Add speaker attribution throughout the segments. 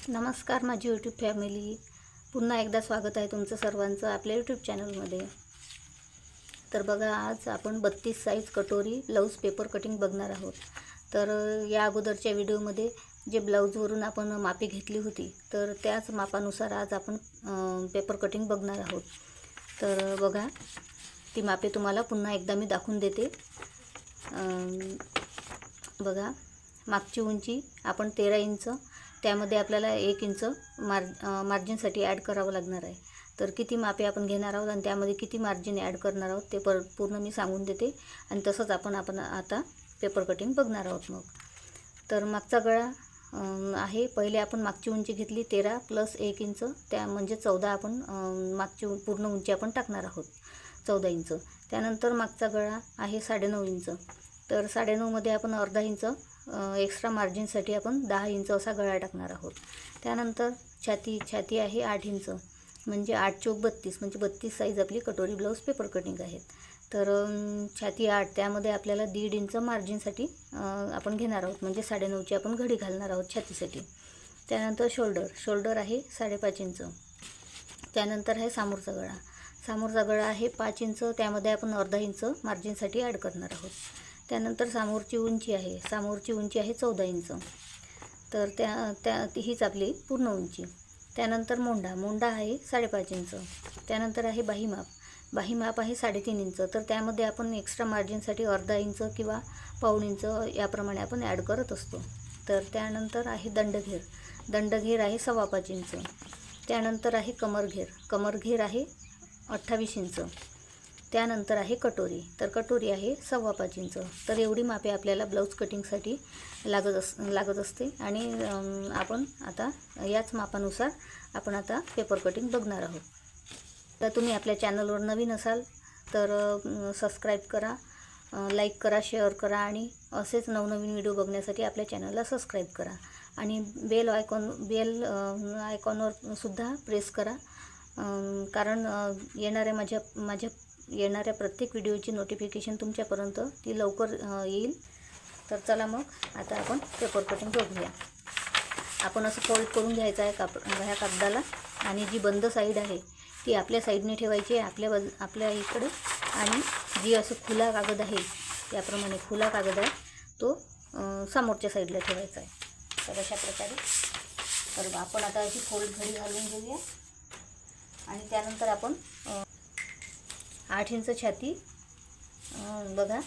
Speaker 1: नमस्कार माझी YouTube family, पुन्हा एकदा स्वागत आहे तुमचं सर्वांचं आपल्या यूट्यूब चॅनलमध्ये। तर बघा, आज आपण 32 साईज कटोरी ब्लाऊज पेपर कटिंग बघणार आहोत। तर या अगोदरच्या व्हिडिओमध्ये जे ब्लाऊजवरून आपण मापी घेतली होती, तर त्याच मापानुसार आज आपण पेपर कटिंग बघणार आहोत। तर बघा, ती मापे तुम्हाला पुन्हा एकदा मी दाखवून देते। बघा, मागची उंची आपण 13 इंच, त्यामध्ये आपल्याला 1 इंच मार्जिनसाठी ॲड करावं लागणार आहे। तर किती मापे आपण घेणार आहोत आणि त्यामध्ये किती मार्जिन ॲड करणार आहोत ते पूर्ण मी सांगून देते आणि तसंच आपण आता पेपर कटिंग बघणार आहोत। मग तर मागचा गळा आहे, पहिले आपण मागची उंची घेतली 13 + 1 इंच, त्या म्हणजे 14 आपण मागची पूर्ण उंची आपण टाकणार आहोत 14 इंच। त्यानंतर मागचा गळा आहे 9.5 इंच, तर 9.5 मध्ये आपण अर्धा इंच एक्स्ट्रा मार्जिनसाठी आपण 10 इंच असा गळा टाकणार आहोत। त्यानंतर छाती आहे 8 इंच, म्हणजे 8 चौक 32, म्हणजे 32 साईज आपली कटोरी ब्लाऊज पेपर कटिंग आहेत। तर छाती 8, त्यामध्ये आपल्याला 1.5 इंच मार्जिनसाठी आपण घेणार आहोत, म्हणजे 9.5ची आपण घडी घालणार आहोत छातीसाठी। त्यानंतर शोल्डर आहे 5.5 इंच। त्यानंतर आहे समोरचा गळा आहे 5 इंच, त्यामध्ये आपण अर्धा इंच मार्जिनसाठी ॲड करणार आहोत। त्यानंतर समोरची उंची आहे 14 इंच, तर हीच आपली पूर्ण उंची। त्यानंतर मोंढा आहे 5.5 इंच। त्यानंतर आहे बाही माप आहे 3.5 इंच, तर त्यामध्ये आपण एक्स्ट्रा मार्जिनसाठी अर्धा इंच किंवा पाऊण इंच याप्रमाणे आपण ॲड करत असतो। तर त्यानंतर आहे दंडघेर आहे 5.25 इंच। त्यानंतर आहे कमरघेर आहे 28 इंच। त्यानंतर आहे कटोरी, तर कटोरी आहे 5.25 इंच। तर एवढी मापे आपल्याला ब्लाऊज कटिंगसाठी लागत असते आणि आपण आता याच मापानुसार आपण आता पेपर कटिंग बघणार आहोत। तर तुम्ही आपल्या चॅनलवर नवीन असाल तर सबस्क्राईब करा, लाईक करा, शेअर करा आणि असेच नवनवीन व्हिडिओ बघण्यासाठी आपल्या चॅनलला सबस्क्राईब करा आणि बेल आयकॉनवर सुद्धा प्रेस करा, कारण माझ्या येणाऱ्या प्रत्येक व्हिडिओची नोटिफिकेशन तुमच्यापर्यंत ती लवकर येईल। तर चला मग आता आपण पेपर कटिंग बघूया। आपण असं फोल्ड करून घ्यायचं आहे ह्या कागदाला, आणि जी बंद साईड आहे ती आपल्या साईडने ठेवायची आहे आपल्या इकडे, आणि जी असं खुला कागद आहे याप्रमाणे खुला कागद आहे तो समोरच्या साईडला ठेवायचा आहे। तर अशा प्रकारे तर आपण आता अशी फोल्ड घडी घालून घेऊया आणि त्यानंतर आपण 8 इंच छाती बघा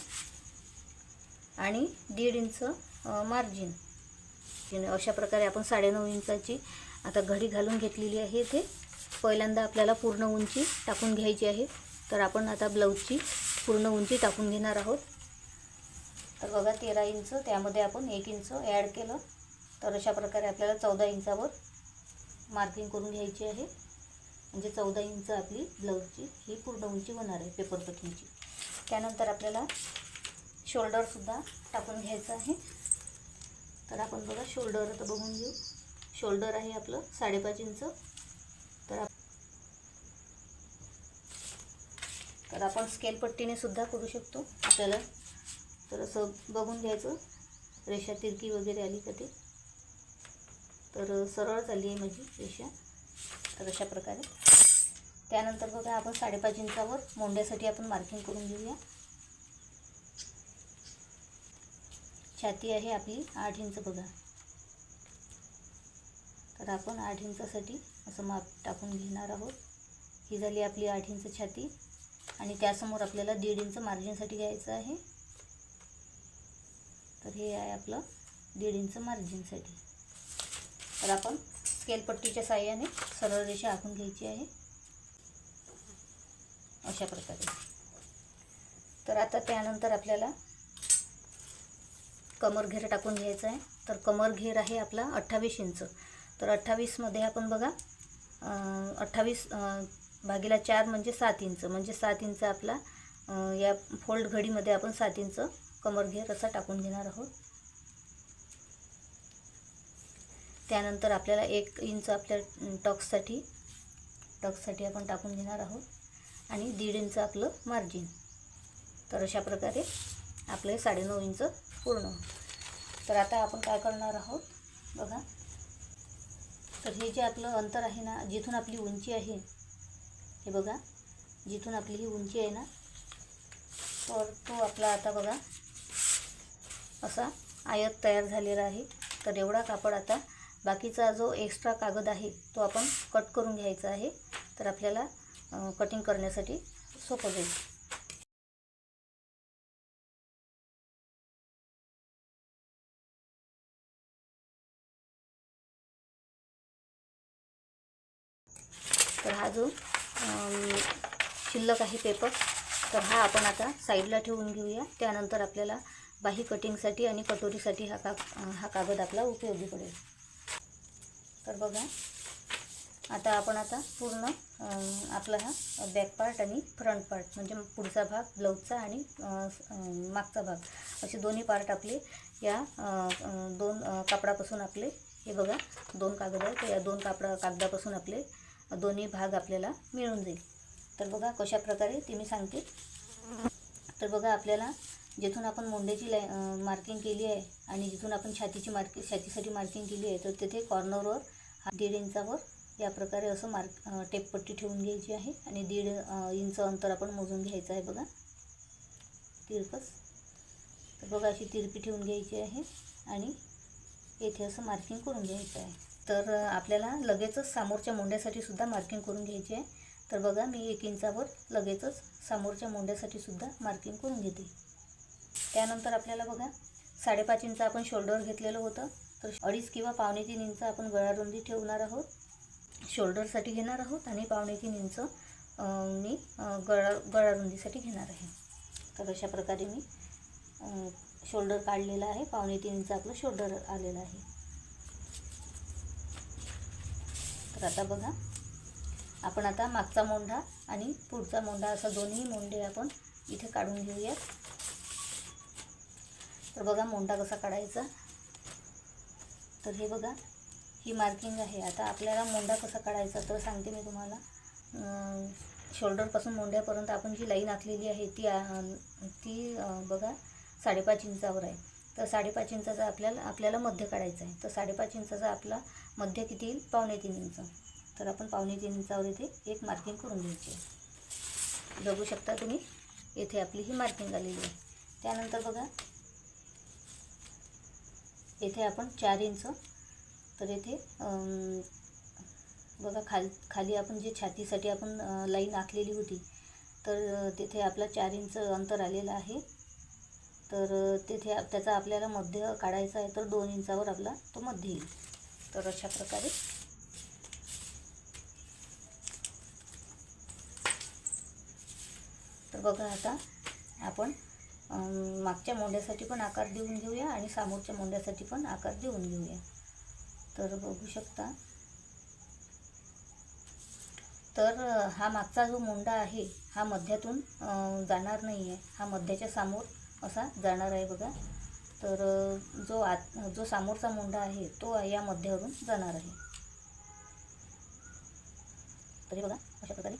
Speaker 1: आणि 1.5 इंच मार्जिन, अशा प्रकारे आपण 9.5 इंचाची आता घडी घालून घेतलेली आहे। ते पहिल्यांदा आपल्याला पूर्ण उंची टाकून घ्यायची आहे, तर आपण आता ब्लाऊजची पूर्ण उंची टाकून घेणार आहोत। तर बघा 13 इंच, त्यामध्ये आपण 1 इंच ॲड केलं, तर अशा प्रकारे आपल्याला 14 इंचावर मार्किंग करून घ्यायची आहे, म्हणजे 14 इंच आपली ब्लाऊजची ही पूर्ण उंची होणार आहे पेपर कटिंगची। त्यानंतर आपल्याला शोल्डरसुद्धा टाकून घ्यायचं आहे। तर आपण बघा शोल्डर आता बघून घेऊ। शोल्डर आहे आपलं 5.5 इंच, तर आपण स्केल पट्टीने सुद्धा करू शकतो आपल्याला। तर असं बघून घ्यायचं, रेषा तिरकी वगैरे आली का ते, तर सरळ झाली आहे माझी रेषा, तर अशा प्रकारे। त्यानंतर बघा आपण 5.5 इंचावर मोंढ्यासाठी आपण मार्किंग करून घेऊया। छाती आहे आपली 8 इंच बघा, तर आपण 8 इंचासाठी असं माप टाकून घेणार आहोत। ही झाली आपली 8 इंच छाती, आणि त्यासमोर आपल्याला 1.5 इंच मार्जिनसाठी घ्यायचं आहे। तर हे आहे आपलं 1.5 इंच मार्जिनसाठी। तर आपण स्केल पट्टीच्या साहाय्याने सरळ रेषा आखून घ्यायची आहे अशा प्रकारे। तर आता त्यानंतर आपल्याला कमरघेर टाकून घ्यायचं आहे। तर कमरघेर आहे आपला 28 इंच, तर 28 मध्ये आपण बघा 28/4 म्हणजे 7 इंच, म्हणजे 7 इंच आपला या फोल्ड घडीमध्ये आपण 7 इंच कमरघेर असा टाकून घेणार आहोत। त्यानंतर आपल्याला 1 इंच आपल्या टक्ससाठी आपण टाकून घेणार आहोत, आणि 1.5 इंच आपलं मार्जिन। तर अशा प्रकारे आपले 9.5 इंच पूर्ण। तर आता आपण काय करणार आहोत बघा, तर हे जे आपलं अंतर आहे ना, जिथून आपली उंची आहे, हे बघा, जिथून आपली ही उंची आहे ना, तर तो आपला आता बघा असा आयत तयार झालेला आहे. तर एवढा कापड आता बाकीचा जो एक्स्ट्रा कागद आहे तो आपण कट करून घ्यायचा आहे. तर आपल्याला कटिंग करण्यासाठी सोपं जाईल. तर हा जो शिल्लक आहे पेपर, तर हा आपण आता साईडला ठेवून घेऊया. त्यानंतर आपल्याला बाही कटिंगसाठी आणि कटोरीसाठी हा कागद आपला उपयोगी पडेल. तर बघा, आता पूर्ण आपला हा बॅक पार्ट आणि फ्रंट पार्ट म्हणजे पुढचा भाग ब्लाऊजचा आणि मागचा भाग असे दोन्ही पार्ट आपले या दोन कापडापासून आपले, हे बघा 2 कागद आहे, तर या 2 कागदापासून आपले दोन्ही भाग आपल्याला मिळून जाईल. तर बघा कशा प्रकारे ते मी सांगते. तर बघा, आपल्याला जिथून आपण मोंड्याची मार्किंग केली आहे आणि जिथून आपण छातीसाठी मार्किंग केली आहे, तर तिथे कॉर्नरवर 1.5 इंचावर या प्रकारे असं टेपपट्टी ठेवून घ्यायची आहे आणि 1.5 इंच अंतर आपण मोजून घ्यायचं आहे. बघा तिरकस. तर बघा अशी तिरपी ठेवून घ्यायची आहे आणि येथे असं मार्किंग करून घ्यायचं आहे. तर आपल्याला लगेचच समोरच्या मोंड्यासाठी सुद्धा मार्किंग करून घ्यायची आहे. तर बघा, मी 1 इंचावर लगेचच समोरच्या मोंड्यासाठी सुद्धा मार्किंग करून घेते. त्यानंतर आपल्याला बघा 5.5 इंच आपण शोल्डर घेतलेलं होतं, तर 2.5 किंवा 2.25 इंच आपण गळारुंदी ठेवणार आहोत, शोल्डरसाठी घेणार आहोत आणि 2.25 इंच मी गळारुंदीसाठी घेणार आहे. तर अशा प्रकारे मी शोल्डर काढलेला आहे. 2.25 इंच आपलं शोल्डर आलेलं आहे. तर आता बघा, आपण आता मागचा मोंढा आणि पुढचा मोंढा असा दोन्ही मोंढे आपण इथे काढून घेऊयात. तर बघा मोंढा कसा काढायचा. तर हे बघा, ही मार्किंग आहे. आता आपल्याला मोंढा कसा काढायचा तर सांगते मी तुम्हाला. शोल्डरपासून मोंढ्यापर्यंत आपण जी लाईन आखलेली आहे ती बघा 5.5 इंचावर आहे. तर 5.5 इंचाचा आपल्याला मध्य काढायचा आहे. तर 5.5 इंचाचा आपला मध्य किती येईल? 2.25 इंच. तर आपण 2.25 इंचावर इथे एक मार्किंग करून घ्यायची आहे. बघू शकता तुम्ही, येथे आपली ही मार्किंग आलेली आहे. त्यानंतर बघा, येथे आपण 4 इंच, तर येथे बघा खाली आपण जे छातीसाठी आपण लाईन आखलेली होती, तर तिथे आपला 4 इंच अंतर आलेलं आहे. तर तिथे त्याचा आपल्याला मध्य काढायचा आहे. तर 2 इंचावर आपला तो मध्य येईल. तर अशा प्रकारे तर बघा, आता आपण मागच्या मोंड्यासाठी पण आकार देऊन घेऊया आणि समोरच्या मोंड्यासाठी पण आकार देऊन घेऊया. तर बघू शकता, तर हा मागचा जो मोंडा आहे हा मध्यातून जाणार नाही आहे, हा मध्याच्या समोर असा जाणार आहे बघा. तर जो समोरचा मोंडा आहे तो या मध्यावरून जाणार आहे. तर हे बघा अशा प्रकारे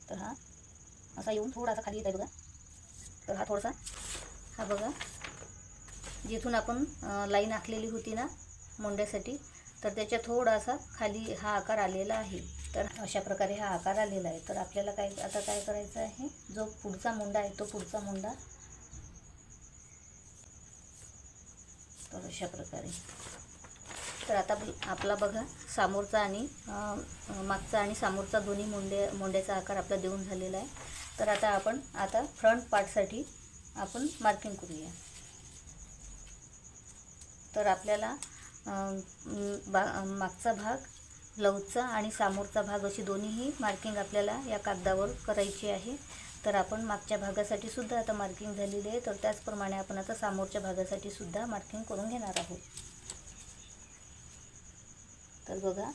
Speaker 1: तर हा असा येऊन थोडासा खाली येत आहे बघा. तर हा थोडासा, हा बघा जिथून आपण लाईन आखलेली होती ना मोंड्यासाठी, तर त्याच्या थोडासा खाली हा आकार आलेला आहे. तर अशा प्रकारे हा आकार आलेला आहे. तर आपल्याला आता काय करायचं आहे, जो पुढचा मोंडा आहे तो पुढचा मोंडा, तर अशा प्रकारे. तर आता आपला बघा समोरचा आणि मागचा आणि समोरचा दोन्ही मोंड्याचा आकार आपला देऊन झालेला आहे. तर आता फ्रंट पार्टसाठी आपण मार्किंग करूया. तर आपल्याला मागचा भाग, ब्लाऊजचा आणि समोरचा भाग अशी दोन्हीही मार्किंग आपल्याला या कागदावर करायची आहे. तर आपण मागच्या भागासाठी सुद्धा आता मार्किंग झालेली आहे. तर त्याचप्रमाणे आपण आता समोरच्या भागासाठी सुद्धा मार्किंग करून घेणार आहोत. तर बघा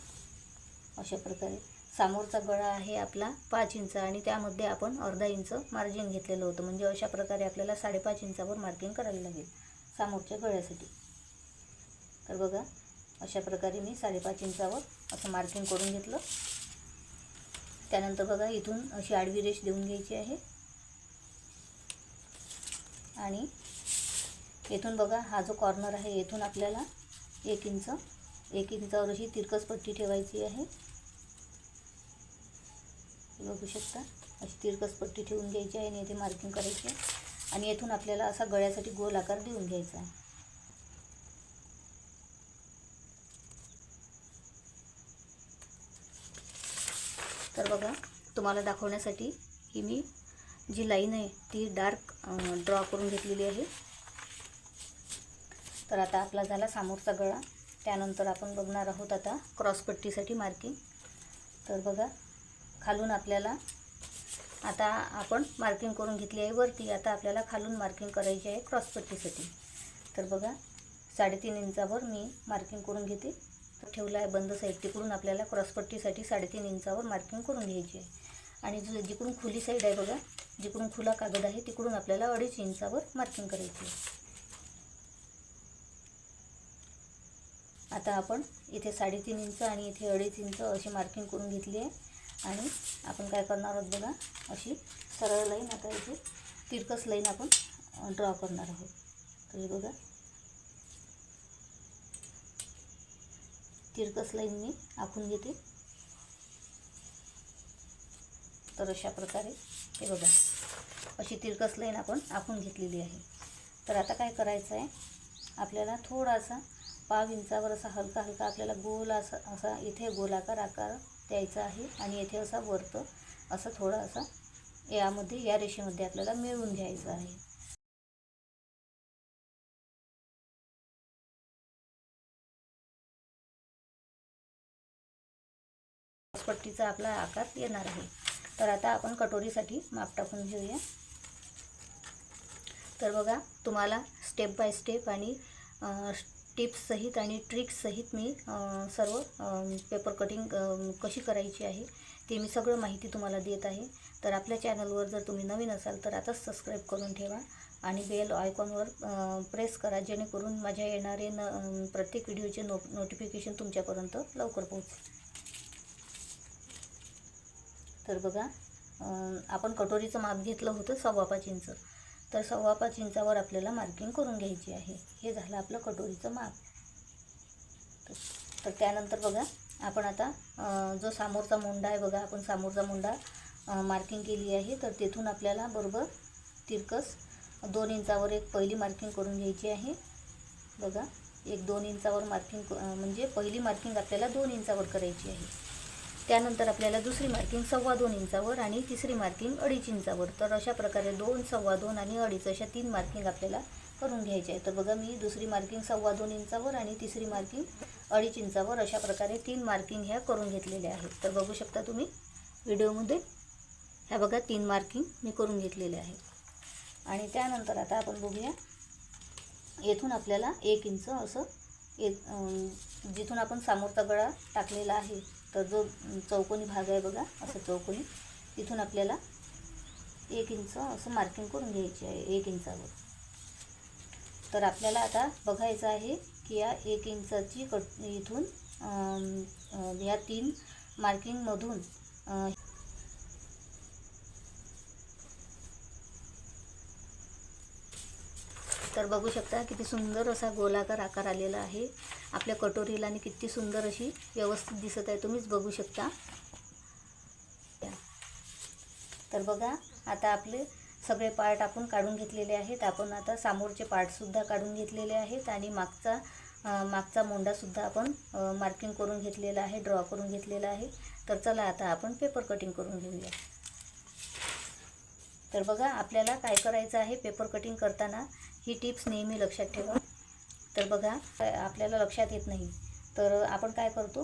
Speaker 1: अशा प्रकारे समोरचा गळा आहे आपला 5 इंच आणि त्यामध्ये आपण अर्धा इंच मार्जिन घेतलेलं होतं. म्हणजे अशा प्रकारे आपल्याला 5.5 इंचावर मार्किंग करावी लागेल समोरच्या गळ्यासाठी. तर बघा अशा प्रकारे मी 5.5 इंचावर असं मार्किंग करून घेतलं. त्यानंतर बघा इथून अशी आडवी रेष देऊन घ्यायची आहे आणि येथून बघा हा जो कॉर्नर आहे येथून आपल्याला 1 इंचावर अशी तिरकस पट्टी ठेवायची आहे. बघू शकता अशी तिरकस पट्टी ठेवून घ्यायची आहे आणि इथे मार्किंग करायची आहे. आणि येथून आपल्याला असा गळ्यासाठी गोल आकार देऊन घ्यायचा आहे. तर बघा तुम्हाला दाखवण्यासाठी ही मी जी लाईन आहे ती डार्क ड्रॉ करून घेतलेली आहे. तर आता आपला झाला समोरचा गळा. त्यानंतर आपण बघणार आहोत आता क्रॉसपट्टीसाठी मार्किंग. तर बघा खालून आपल्याला आता आपण मार्किंग करून घेतली आहे वरती. आता आपल्याला खालून मार्किंग करायची आहे क्रॉसपट्टीसाठी. तर बघा 3.5 इंचावर मी मार्किंग करून घेते. तर ठेवला आहे बंद साईड. तिकडून आपल्याला क्रॉसपट्टीसाठी 3.5 इंचावर मार्किंग करून घ्यायची आहे. आणि जिकडून खुली साईड आहे बघा, जिकडून खुला कागद आहे तिकडून आपल्याला 2.5 इंचावर मार्किंग करायची आहे. आता आपण इथे 3.5 इंच आणि इथे 2.5 इंच अशी मार्किंग करून घेतली आहे. आणि आपण काय करणार आहोत बघा, अशी सरळ लाईन आता इथे तिरकस लाईन आपण ड्रॉ करणार आहोत. तर बघा तिरकस लाईन मी आखून घेते. तर अशा प्रकारे हे बघा अशी तिरकस लाईन आपण आखून घेतलेली आहे. तर आता काय करायचं आहे, आपल्याला थोडासा 1/2 इंचावर असा हलका आपल्याला गोल असा इथे गोलाकार आकार द्यायचा आहे. आणि इथे असा वरतं असं थोडा असा यामध्ये या रेषेमध्ये आपल्याला मिळवून घ्यायचं आहे. पट्टीचा आपला आकार येणार आहे. तर आता आपण कटोरीसाठी माप टाकून घेऊया. तर बघा तुम्हाला स्टेप बाय स्टेप आणि टिप्स सहित आणि ट्रिक्स सहित मी सर्व पेपर कटिंग कशी करायची आहे ते मी सगळं माहिती तुम्हाला देत आहे. तर आपल्या चॅनलवर जर तुम्ही नवीन असाल तर आताच सबस्क्राईब करून ठेवा आणि बेल आयकॉनवर प्रेस करा, जेणेकरून माझ्या येणारे प्रत्येक व्हिडिओचे नोटिफिकेशन तुमच्यापर्यंत लवकर पोहोचेल. तर बघा आपण कटोरीचं माप घेतलं होतं 5.25 इंच. तर 5.25 इंचावर आपल्याला मार्किंग करून घ्यायची आहे. हे झालं आपलं कटोरीचं माप. तर त्यानंतर बघा आपण आता जो समोरचा मुंडा आहे बघा, आपण समोरचा मुंडा मार्किंग केली आहे. तर तेथून आपल्याला बरोबर तिरकस 2 इंचावर एक पहिली मार्किंग करून घ्यायची आहे. बघा 1-2 इंचावर मार्किंग म्हणजे पहिली मार्किंग आपल्याला 2 इंचावर करायची आहे. त्यानंतर आपल्याला दुसरी मार्किंग 2.25 इंचावर आणि तिसरी मार्किंग 2.5 इंचावर. तर अशा प्रकारे 2, 2.25 आणि 2.5 अशा 3 मार्किंग आपल्याला करून घ्यायचे आहे. तर बघा मी दुसरी मार्किंग 2.25 इंचावर आणि तिसरी मार्किंग 2.5 इंचावर अशा प्रकारे 3 मार्किंग ह्या करून घेतलेल्या आहेत. तर बघू शकता तुम्ही व्हिडिओमध्ये, ह्या बघा 3 मार्किंग मी करून घेतलेल्या आहेत. आणि त्यानंतर आता आपण बघूया, येथून आपल्याला 1 इंच असं जिथून आपण समोरचा गळा टाकलेला आहे, तर जो चौकोनी भाग आहे बघा असं चौकोनी, तिथून आपल्याला 1 इंच असं मार्किंग करून घ्यायची आहे 1 इंचावर. तर आपल्याला आता बघायचं आहे की या 1 इंचाची इथून या 3 मार्किंगमधून तर बघू शकता किती सुंदर असा गोलाकार आकार आलेला आहे आपल्या कटोरीला आणि किती सुंदर अशी व्यवस्थित दिसत आहे, तुम्हीच बघू शकता. तर बघा आता आपले सगळे पार्ट आपण काढून घेतलेले आहेत. आपण आता समोरचे पार्टसुद्धा काढून घेतलेले आहेत आणि मागचा मोंडासुद्धा आपण मार्किंग करून घेतलेला आहे, ड्रॉ करून घेतलेला आहे. तर चला आता आपण पेपर कटिंग करून घेऊया. तर बघा आपल्याला काय करायचं आहे, पेपर कटिंग करताना ही टिप्स नेहमी लक्षात ठेवा. तर बघा आपल्याला लक्षात येत नाही, तर आपण काय करतो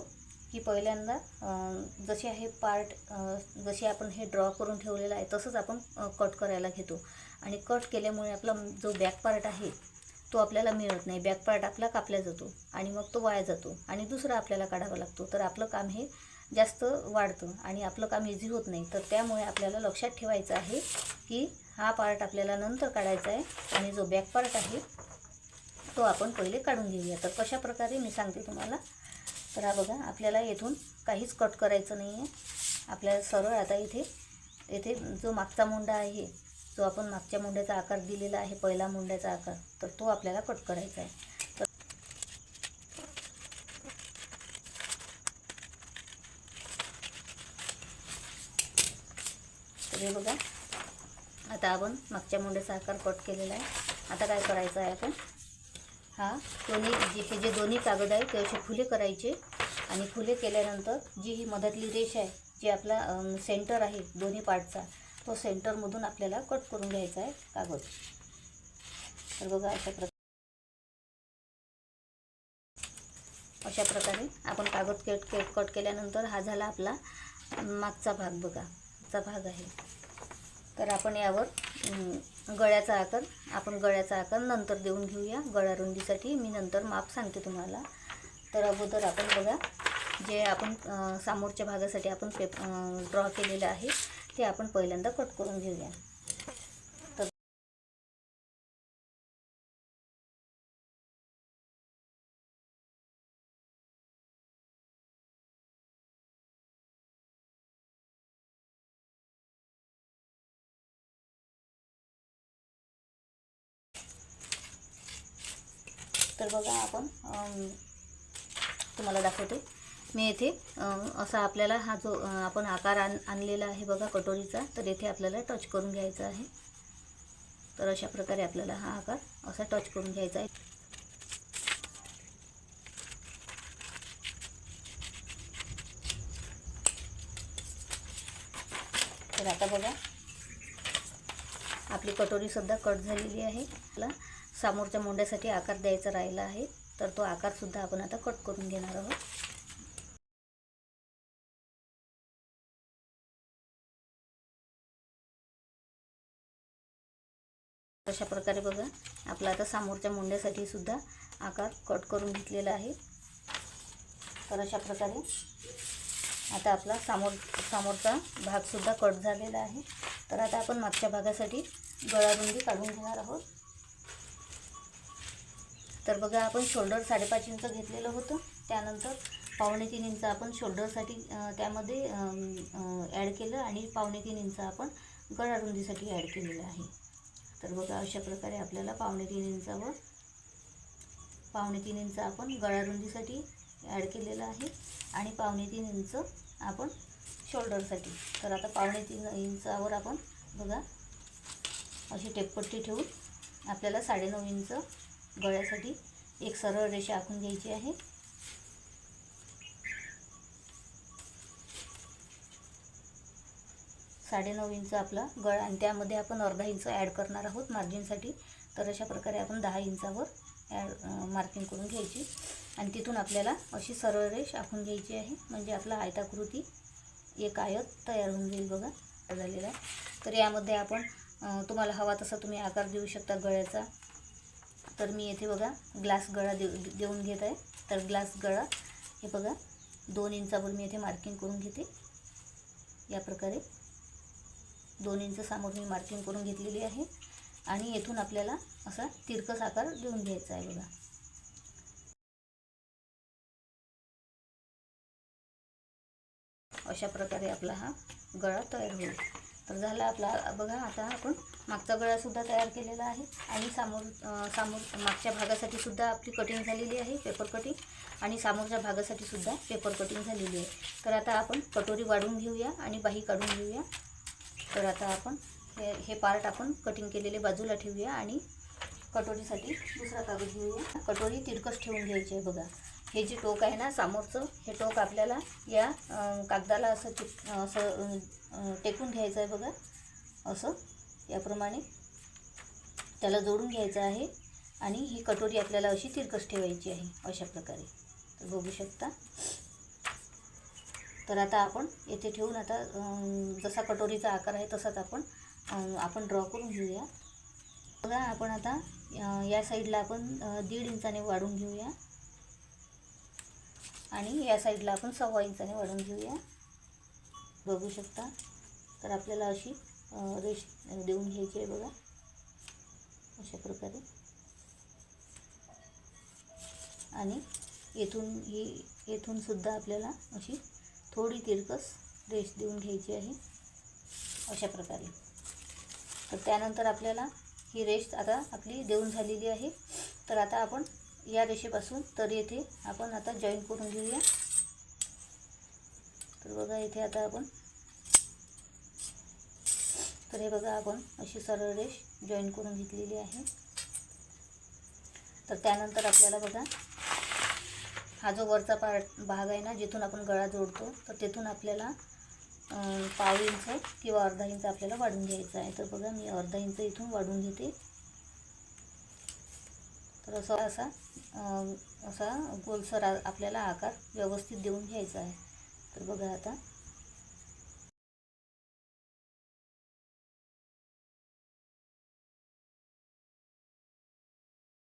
Speaker 1: की पहिल्यांदा जसे आहे पार्ट, जसे आपण हे ड्रॉ करून ठेवलेलं आहे तसंच आपण कट करायला घेतो. आणि कट केल्यामुळे आपला जो बॅक पार्ट आहे तो आपल्याला मिळत नाही. बॅक पार्ट आपला कापला जातो आणि मग तो वाया जातो आणि दुसरा आपल्याला काढावा लागतो. तर आपलं काम हे जास्त वाढतं आणि आपलं काम इझी होत नाही. तर त्यामुळे आपल्याला लक्षात ठेवायचं आहे की हा पार्ट आपल्याला नंतर काढायचा आहे आणि जो बॅक पार्ट आहे तो आपण पहिले काढून घेऊया. तर कशा प्रकारे मी सांगते तुम्हाला. तर हा बघा आपल्याला येथून काहीच कट करायचं नाही आहे. आपल्याला सरळ आता इथे जो मागचा मुंडा आहे जो आपण मागच्या मुंड्याचा आकार दिलेला आहे, पहिला मुंड्याचा आकार, तर तो आपल्याला कट करायचा आहे. तर हे बघा, आता आपण मागच्या मुंड्याचा आकार कट केलेला आहे. आता काय करायचं आहे, आपण हे जे दोन्ही कागद आहे ते असे खुले करायचे आणि खुले केल्यानंतर जी ही मधातली रेष आहे, जी आपला सेंटर आहे दोन्ही पार्टचा, तो सेंटरमधून आपल्याला कट करून घ्यायचा आहे कागद. तर बघा, अशा प्रकारे आपण कागद कट केल्यानंतर हा झाला आपला मागचा भाग. बघा, मागचा भाग आहे. तर आपण यावर गळ्याचा आकार नंतर देऊन घेऊया. गळा रुंदीसाठी मी नंतर माप सांगते तुम्हाला. तर अगोदर आपण बघा, जे आपण समोरच्या भागासाठी आपण ड्रॉ केलेलं आहे ते आपण पहिल्यांदा कट करून घेऊया. तर बघा, आपण तुम्हाला दाखवते. मी येथे असा आपल्याला हा जो आपण आकार आणलेला आहे बघा कटोरीचा, तर येथे आपल्याला टच करून घ्यायचा आहे. तर अशा प्रकारे आपल्याला हा आकार असा टच करून घ्यायचा आहे. तर आता बघा, आपली कटोरी सुद्धा कट झालेली आहे. आपला समोरच्या मुंड्यासाठी आकार द्यायचा राहिला आहे, तर तो आकार सुद्धा आपण आता कट करून घेणार आहोत. अशा प्रकारे बघा, आपला आता समोरच्या मुंड्यासाठी सुद्धा आकार कट करून घेतलेला आहे. तर अशा प्रकारे आता आपला समोरचा भाग सुद्धा कट झालेला आहे. तर आता आपण मागच्या भागासाठी गळा रुंदी काढून घेणार आहोत. तर बघा, आपण शोल्डर 5.5 इंच घेतलेलं होतं. त्यानंतर 3.25 इंच आपण शोल्डरसाठी त्यामध्ये ॲड केलं आणि 3.25 इंच आपण गळा रुंदीसाठी ॲड केलेलं आहे. तर बघा, अशा प्रकारे आपल्याला 3.25 इंच आपण गळा रुंदीसाठी ॲड केलेलं आहे आणि 3.25 इंच आपण शोल्डरसाठी. तर आता 3.25 इंचावर आपण बघा अशी टेपपट्टी ठेवून आपल्याला 9.5 इंच गळ्यासाठी एक सरळ रेषा आखून घ्यायची आहे. साडे 9 इंच आपला गळा आणि त्यामध्ये आपण अर्धा इंच ॲड करणार आहोत मार्जिनसाठी. तर अशा प्रकारे आपण 10 इंचावर मार्किंग करून घ्यायची आणि तिथून आपल्याला अशी सरळ रेष आखून घ्यायची आहे. म्हणजे आपला आयताकृती एक आयत तयार होऊन जाईल. बघा, झालेला आहे. तर यामध्ये आपण तुम्हाला हवा तसा तुम्ही आकार देऊ शकता गळ्याचा. तर मी येथे बघा ग्लास गळा देऊन घेत आहे. तर ग्लास गळा हे बघा 2 इंचावर मी येथे मार्किंग करून घेते. या प्रकारे 2 इंच समोर मी मार्किंग करून घेतलेली आहे आणि येथून आपल्याला असा तिरकस आकार देऊन घ्यायचा आहे. बघा, अशा प्रकारे आपला हा गळा तयार होईल. तर झाला आपला. बघा, आता आपण मागचा गळासुद्धा तयार केलेला आहे आणि मागच्या भागासाठी सुद्धा आपली कटिंग झालेली आहे, पेपर कटिंग, आणि समोरच्या भागासाठी सुद्धा पेपर कटिंग झालेली आहे. तर आता आपण कटोरी वाढवून घेऊया आणि बाही काढून घेऊया. तर आता आपण हे पार्ट आपण कटिंग केलेले बाजूला ठेवूया आणि कटोरीसाठी दुसरा कागद घेऊया. कटोरी तिरकस ठेवून घ्यायची आहे. बघा, हे जे टोक आहे ना समोरचं, हे टोक आपल्याला या कागदाला असं टेकून घ्यायचं आहे. बघा, असं याप्रमाणे त्याला जोडून घ्यायचं आहे आणि ही कटोरी आपल्याला अशी तिरकस ठेवायची आहे अशा प्रकारे. तर बघू शकता. तर आता आपण येथे ठेवून आता जसा कटोरीचा आकार आहे तसाच आपण ड्रॉ करून घेऊया. बघा, आपण आता या साईडला आपण 1.5 इंचाने वाढून घेऊया आणि या साईडला आपण 1.25 इंचाने वाढून घेऊया. बघू शकता. तर आपल्याला अशी रेष देऊन घ्यायची आहे. बघा, अशा प्रकारे. आणि येथून सुद्धा आपल्याला अशी थोडी तिरकस रेष देऊन घ्यायची आहे अशा प्रकारे. तर त्यानंतर आपल्याला ही रेष आता आपली देऊन झालेली आहे. तर आता आपण या रेषेपासून तर येथे आपण आता जॉईन करून घेऊया. तर बघा इथे आता आपण तर हे बघा आपण अशी सरळ रेष जॉईन करून घेतलेली आहे. तर त्यानंतर आपल्याला बघा हा जो वरचा भाग आहे ना, जिथून आपण गळा जोडतो, तर तिथून आपल्याला पाव इंच किंवा अर्धा इंच आपल्याला वाढून घ्यायचं आहे. तर बघा मी अर्धा इंच इथून वाढून घेते. तर असा गोलसर आपल्याला आकार व्यवस्थित देऊन घ्यायचा आहे. तर बघा आता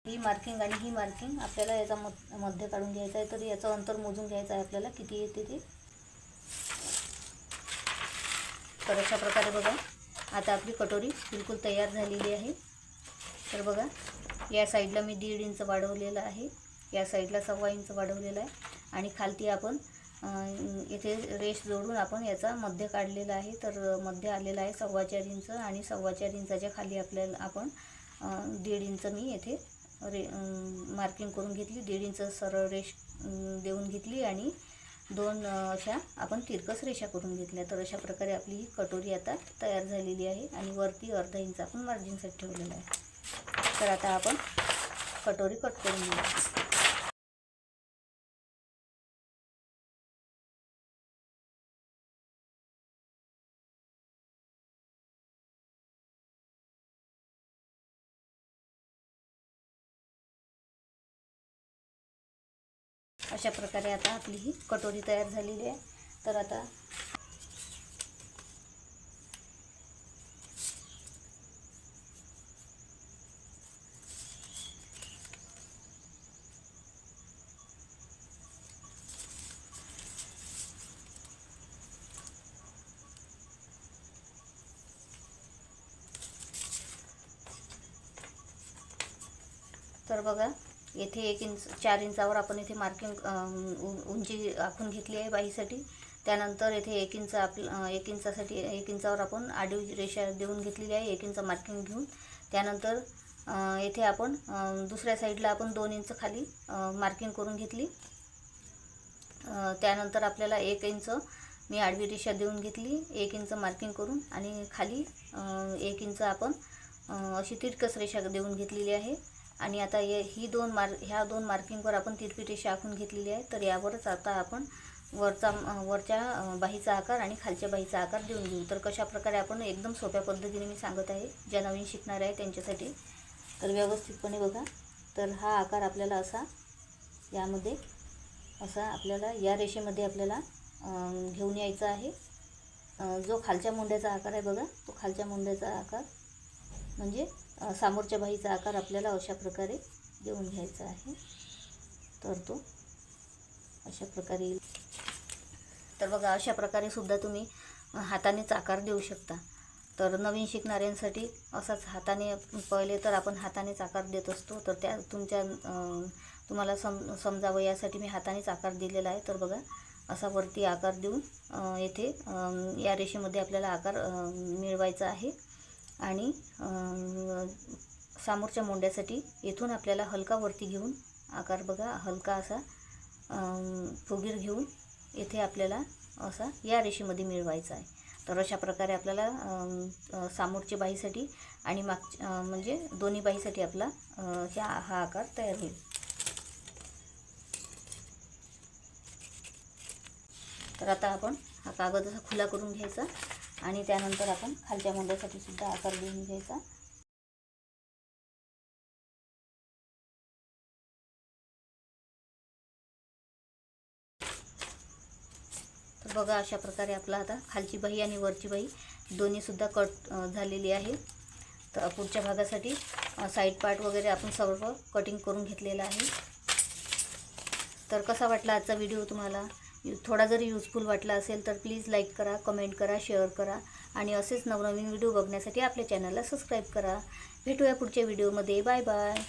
Speaker 1: ही मार्किंग आणि ही मार्किंग आपल्याला याचा मध्य काढून घ्यायचा आहे. तर याचं अंतर मोजून घ्यायचं आहे आपल्याला किती येते ते. तर अशा प्रकारे बघा आता आपली कटोरी बिलकुल तयार झालेली आहे. तर बघा या साईडला मी 1.5 इंच वाढवलेलं आहे, या साईडला 1.25 इंच वाढवलेलं आहे आणि खालती आपण इथे रेष जोडून आपण याचा मध्य काढलेला आहे. तर मध्य आलेला आहे 4.25 इंच आणि 4.25 इंचाच्या खाली आपल्याला आपण 1.5 इंच मी येथे मार्किंग करून घेतली. 1.5 इंच सरळ रेष देऊन घेतली आणि 2 अशा आपण तिरकस रेषा करून घेतल्या. तर अशा प्रकारे आपली ही कटोरी आता तयार झालेली आहे आणि वरती अर्धा इंच आपण मार्जिनसाठी ठेवलेलं आहे. तर आता आपण कटोरी कट करून घेऊ. अशा प्रकारे आता आपली ही कटोरी तयार झालेली आहे. तर आता बघा येथे 1 इंच 4 इंचावर आपण इथे मार्किंग उंची आखून घेतली आहे बाहीसाठी. त्यानंतर येथे 1 इंच 1 इंचासाठी 1 इंचावर आपण आडवी रेषा देऊन घेतलेली आहे, 1 इंच मार्किंग घेऊन. त्यानंतर येथे आपण दुसऱ्या साईडला आपण 2 इंच खाली मार्किंग करून घेतली. त्यानंतर आपल्याला 1 इंच मी आडवी रेषा देऊन घेतली, 1 इंच मार्किंग करून आणि खाली 1 इंच आपण अशी तिरकस रेषा देऊन घेतलेली आहे. आणि आता ह्या दोन मार्किंगवर आपण तिरपी रेषा आखून घेतलेली आहे. तर यावरच आता आपण वरच्या बाहीचा आकार आणि खालच्या बाहीचा आकार देऊन घेऊ. तर कशा प्रकारे आपण एकदम सोप्या पद्धतीने मी सांगत आहे, ज्या नवीन शिकणार आहे त्यांच्यासाठी. तर व्यवस्थितपणे बघा. तर हा आकार आपल्याला असा यामध्ये आपल्याला या रेषेमध्ये आपल्याला घेऊन यायचा आहे. जो खालच्या मुंड्याचा आकार आहे बघा, तो खालच्या मुंड्याचा आकार म्हणजे समोरच्या बाहीचा आकार आपल्याला अशा प्रकारे देऊन घ्यायचा आहे. तर तो अशा प्रकारे येईल. तर बघा अशा प्रकारे सुद्धा तुम्ही हातानेच आकार देऊ शकता. तर नवीन शिकणाऱ्यांसाठी असाच हाताने पहिले तर आपण हातानेच आकार देत असतो. तर त्या तुम्हाला समजावं यासाठी मी हातानेच आकार दिलेला आहे. तर बघा असा वरती आकार देऊन येथे या रेषेमध्ये आपल्याला आकार मिळवायचा आहे. आणि समोरच्या मोंड्यासाठी येथून आपल्याला हलका वरती घेऊन आकार बघा हलका असा फुगीर घेऊन येथे आपल्याला असा या रेषेमध्ये मिळवायचा आहे. तर अशा प्रकारे आपल्याला समोरच्या बाहीसाठी आणि म्हणजे दोन्ही बाहीसाठी आपला हा आकार तयार होईल. तर आता आपण हा कागद असा खुला करून घ्यायचा आणि त्यानंतर आपण खालच्या मोंड्यासाठी सुद्धा आकार देऊन घ्यायचा. तर बघा अशा प्रकारे आपला आता खालची बाही आणि वरची बाही दोन्ही सुद्धा कट झालेली आहे. तर पुढच्या भागासाठी साईड पार्ट वगैरे आपण सर्व कटिंग करून घेतलेला आहे. तर कसा वाटला आजचा व्हिडिओ तुम्हाला? थोडा जरी यूजफुल वाटला असेल तर प्लीज लाईक करा, कमेंट करा, शेअर करा आणि असेच नवनवीन व्हिडिओ बघण्यासाठी आपल्या चॅनलला सबस्क्राईब करा. भेटूया पुढच्या व्हिडिओमध्ये. Bye bye.